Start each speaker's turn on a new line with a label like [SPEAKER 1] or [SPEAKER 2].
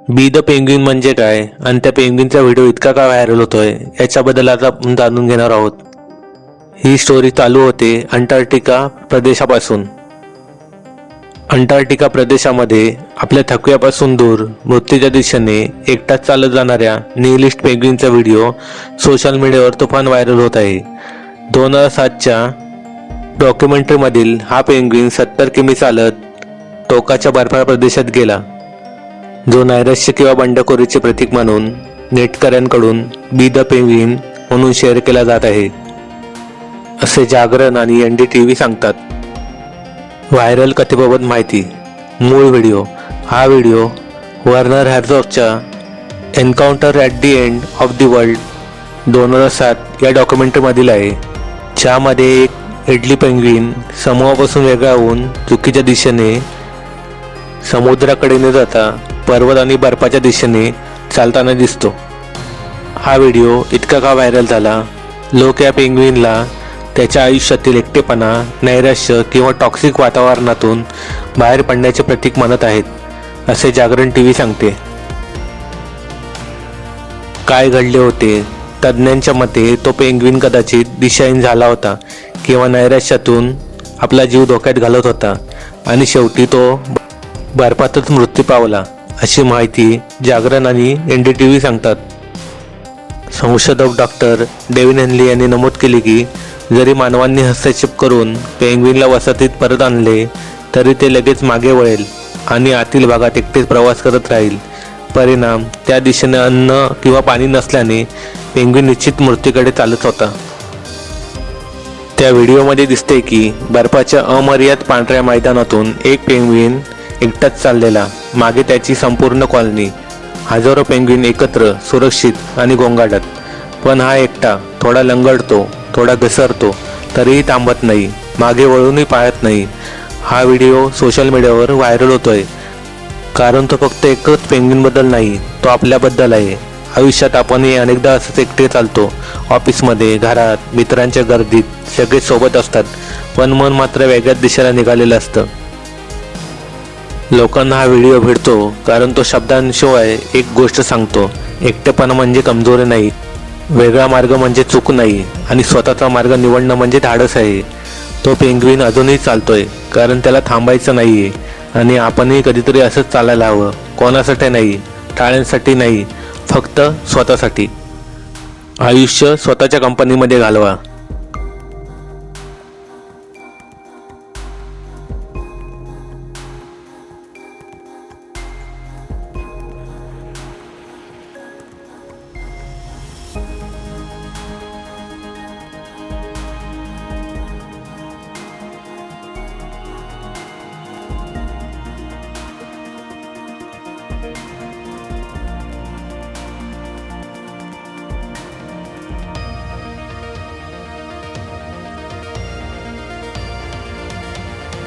[SPEAKER 1] Be the penguin म्हणजे काय आणि त्या पेंग्विनचा व्हिडिओ इतका का व्हायरल होतोय याच्याबद्दल आता आपण जाणून घेणार आहोत. ही स्टोरी चालू होते अंटार्क्टिका प्रदेशापासून. अंटार्क्टिका प्रदेशामध्ये आपल्या थकव्यापासून दूर मृत्यूच्या दिशेने एकटाच चालत जाणाऱ्या निहिलिस्ट पेंग्विनचा व्हिडिओ सोशल मीडियावर तुफान व्हायरल होत आहे. 2007च्या डॉक्युमेंटरीमधील हा पेंग्विन 70 किमी चालत टोकाच्या बर्फाळ प्रदेशात गेला, जो नैराश्य किंवा बंडखोरीचे प्रतीक म्हणून नेटकऱ्यांकडून बी द पेंग्विन म्हणून शेअर केला जात आहे, असे जागरण आणि NDTV सांगतात. व्हायरल कथेबाबत माहिती. मूळ व्हिडिओ. हा व्हिडिओ वर्नर हॅर्झॉगच्या encounter at the end of the world 2007 या डॉक्युमेंटरीमधील आहे, ज्यामध्ये एक एडली पेंग्विन समूहापासून वेगळा होऊन चुकीच्या दिशेने समुद्राकडे न जाता पर्वत आणि बर्फाच्या दिशेने चालताना दिसतो. हा व्हिडिओ इतका का व्हायरल झाला? लोक या पेंग्विनला त्याच्या आयुष्यातील एकटेपणा, नैराश्य किंवा टॉक्सिक वातावरणातून बाहेर पडण्याचे प्रतीक मानत आहेत, असे जागरण TV सांगते. काय घडले होते? तज्ज्ञांच्या मते तो पेंग्विन कदाचित दिशाहीन झाला होता किंवा नैराश्यातून आपला जीव धोक्यात घालत होता आणि शेवटी तो बर्फातच मृत्यू पावला, अशी माहिती जागरण आणि NDTV सांगतात. संशोधक डॉक्टर डेव्हिन हेनली यांनी नमूद केले की जरी मानवांनी हस्तक्षेप करून पेंग्विनला वसाहतीत परत आणले तरी ते लगेच मागे वळेल आणि आतील भागात एकटेच प्रवास करत राहील. परिणाम, त्या दिशेने अन्न किंवा पाणी नसल्याने पेंग्विन निश्चित मृत्यूकडे चालत होता. त्या व्हिडिओमध्ये दिसते की बर्फाच्या अमर्याद पांढऱ्या मैदानातून एक पेंग्विन एकटाच चाललेला, मागे त्याची संपूर्ण कॉलनी, हजारो पेंग्विन एकत्र, सुरक्षित आणि गोंगाटत. पण हा एकटा थोडा लंगडतो, थोडा घसरतो, तरीही थांबत नाही, मागे वळूनही पाहत नाही. हा व्हिडिओ सोशल मीडियावर व्हायरल होतोय कारण तो फक्त एकच पेंग्विनबद्दल नाही, तो आपल्याबद्दल आहे. आयुष्यात आपणही अनेकदा असंच एकटे चालतो. ऑफिसमध्ये, घरात, मित्रांच्या गर्दीत सगळे सोबत असतात, पण मन मात्र वेगळ्याच दिशेला निघालेलं असतं. लोकांना हा व्हिडिओ भेटतो कारण तो शब्दांशिवाय एक गोष्ट सांगतो: एकटेपणा म्हणजे कमजोरी नाही, वेगळा मार्ग म्हणजे चूक नाही आणि स्वतःचा मार्ग निवडणं म्हणजे धाडस आहे. तो पेंग्विन अजूनही चालतोय कारण त्याला थांबायचं नाहीये आणि आपणही कधीतरी असंच चालायला हवं. कोणासाठी नाही, टाळ्यांसाठी नाही, फक्त स्वतःसाठी. आयुष्य स्वतःच्या कंपनीमध्ये घालवा.